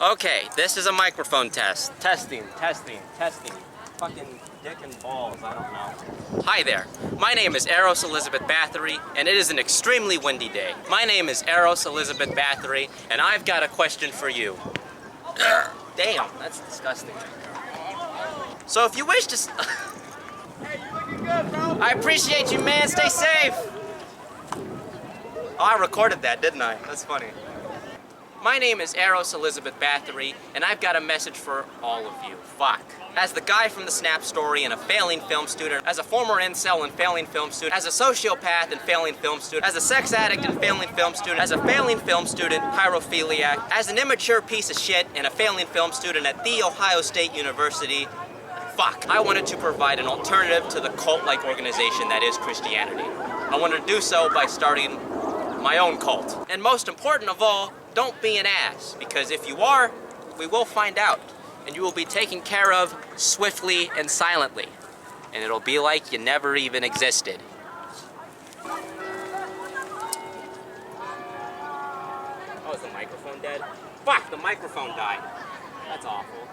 Okay, this is a microphone test. Testing. Fucking dick and balls, I don't know. Hi there. My name is Eros Elizabeth Bathory, and it is an extremely windy day. My name is Eros Elizabeth Bathory, and I've got a question for you. Damn, that's disgusting. So if you wish to... Hey, you looking good, bro? I appreciate you, man. Stay safe. Oh, I recorded that, didn't I? That's funny. My name is Eros Elizabeth Bathory, and I've got a message for all of you. Fuck. As the guy from the Snap Story and a failing film student, as a former incel and failing film student, as a sociopath and failing film student, as a sex addict and failing film student, as a failing film student, pyrophiliac, as an immature piece of shit and a failing film student at The Ohio State University, fuck. I wanted to provide an alternative to the cult-like organization that is Christianity. I wanted to do so by starting my own cult. And most important of all, don't be an ass, because if you are, we will find out, and you will be taken care of swiftly and silently, and it'll be like you never even existed. Oh, is the microphone dead? Fuck, the microphone died. That's awful.